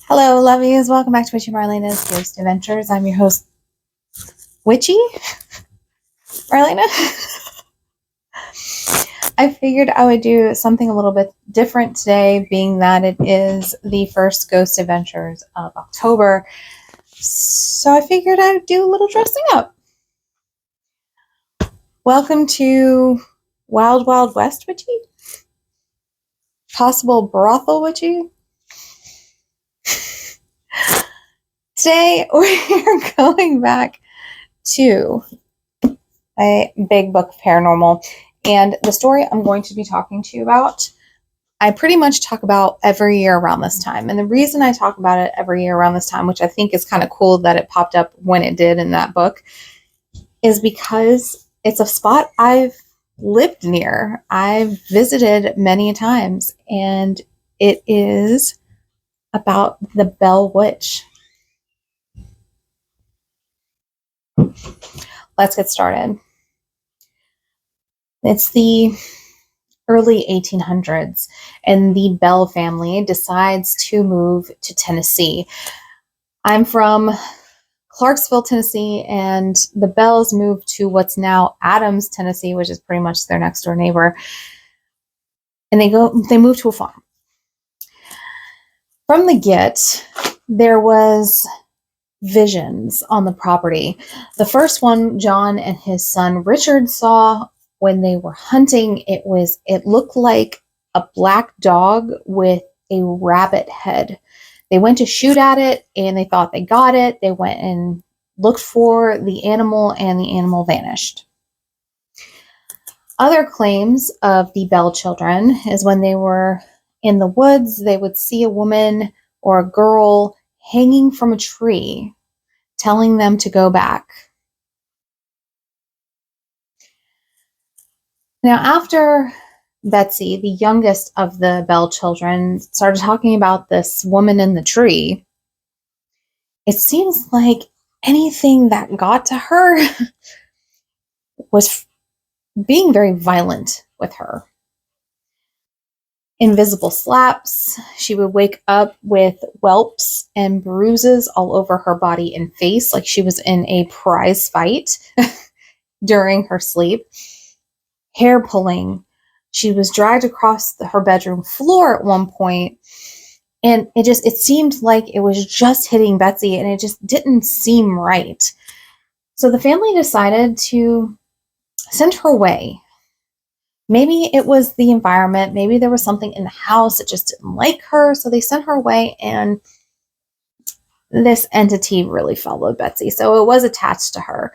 Hello, lovies. Welcome back to WitchyMarlaina's Ghost Adventures. I'm your host, Witchy Marlaina. I figured I would do something a little bit different today, being that it is the first Ghost Adventures of October. So I figured I'd do a little dressing up. Welcome to Wild Wild West Witchy? Possible brothel Witchy? Today we're going back to a big book of paranormal, and the story I'm going to be talking to you about, I pretty much talk about every year around this time. And the reason I talk about it every year around this time, which I think is kind of cool that it popped up when it did in that book, is because it's a spot I've lived near. I've visited many times, and it is about the Bell Witch. Let's get started. It's the early 1800s, and the Bell family decides to move to Tennessee. I'm from Clarksville, Tennessee, and the Bells moved to what's now Adams, Tennessee, which is pretty much their next door neighbor. And they move to a farm. From the get, there was visions on the property. The first one John and his son Richard saw when they were hunting. It looked like a black dog with a rabbit head. They went to shoot at it and they thought they got it. They went and looked for the animal and the animal vanished. Other claims of the Bell children is when they were in the woods, they would see a woman or a girl hanging from a tree, telling them to go back. Now, after Betsy, the youngest of the Bell children, started talking about this woman in the tree, it seems like anything that got to her was being very violent with her. Invisible slaps. She would wake up with whelps and bruises all over her body and face, like she was in a prize fight during her sleep. Hair pulling. She was dragged across her bedroom floor at one point, and it seemed like it was just hitting Betsy, and it just didn't seem right. So the family decided to send her away. Maybe it was the environment. Maybe there was something in the house that just didn't like her, so they sent her away, and this entity really followed Betsy, so it was attached to her.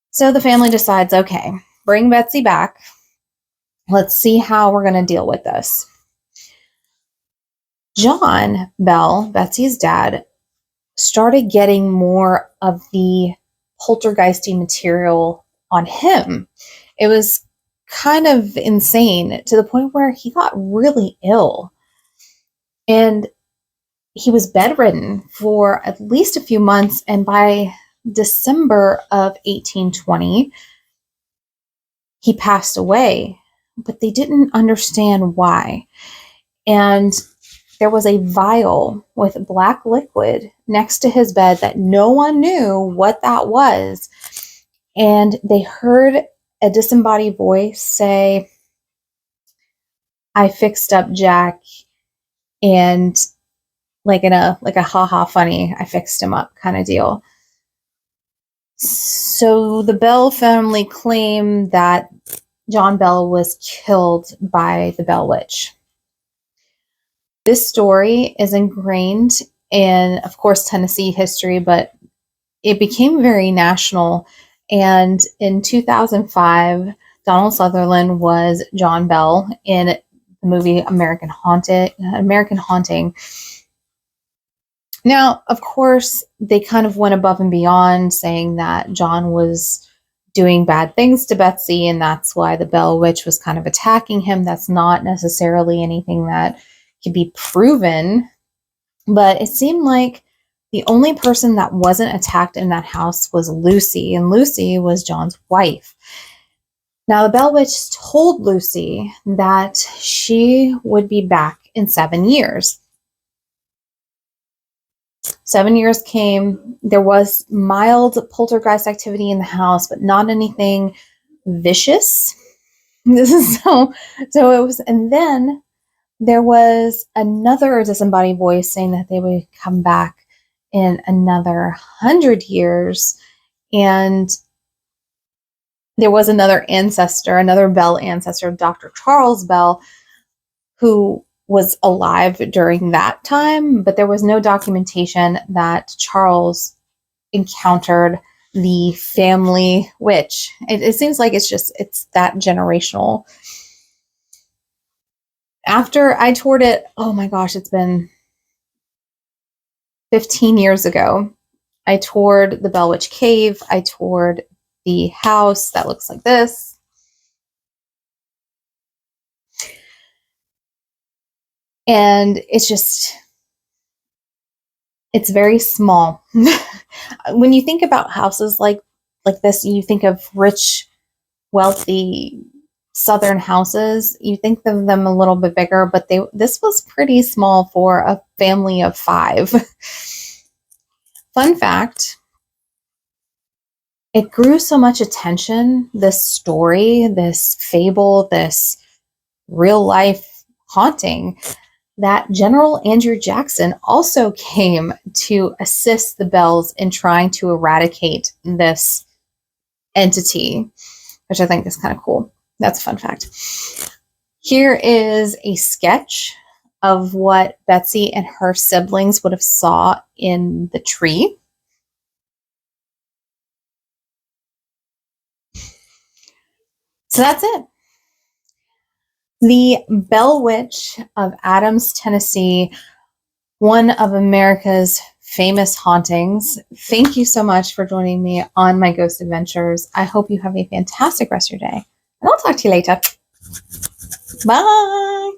So the family decides, okay, bring Betsy back. Let's see how we're going to deal with this. John Bell, Betsy's dad, started getting more of the poltergeisty material on him. It was kind of insane, to the point where he got really ill. And he was bedridden for at least a few months, and by December of 1820, he passed away, but they didn't understand why. And there was a vial with black liquid next to his bed that no one knew what that was. And they heard a disembodied voice say, "I fixed up Jack," and like a ha-ha funny, "I fixed him up" kind of deal. So the Bell family claimed that John Bell was killed by the Bell Witch. This story is ingrained in, of course, Tennessee history, but it became very national. And in 2005, Donald Sutherland was John Bell in the movie American Haunting. Now, of course, they kind of went above and beyond, saying that John was doing bad things to Betsy, and that's why the Bell Witch was kind of attacking him. That's not necessarily anything that could be proven, but it seemed like the only person that wasn't attacked in that house was Lucy, and Lucy was John's wife. Now, the Bell Witch told Lucy that she would be back in 7 years. 7 years came. There was mild poltergeist activity in the house, but not anything vicious. This is so it was, and then there was another disembodied voice saying that they would come back in another 100 years. And there was another ancestor, another Bell ancestor, Dr. Charles Bell, who was alive during that time, but there was no documentation that Charles encountered the family witch. It seems like it's that generational. After I toured it, oh my gosh, it's been 15 years ago. I toured the Bell Witch Cave. I toured the house that looks like this. And it's very small. When you think about houses like this, you think of rich, wealthy Southern houses. You think of them a little bit bigger, but this was pretty small for a family of 5. Fun fact, it grew so much attention, this story, this fable, this real life haunting, that General Andrew Jackson also came to assist the Bells in trying to eradicate this entity, which I think is kind of cool. That's a fun fact. Here is a sketch of what Betsy and her siblings would have saw in the tree. So that's it. The Bell Witch of Adams, Tennessee, one of America's famous hauntings. Thank you so much for joining me on my ghost adventures. I hope you have a fantastic rest of your day, and I'll talk to you later. Bye.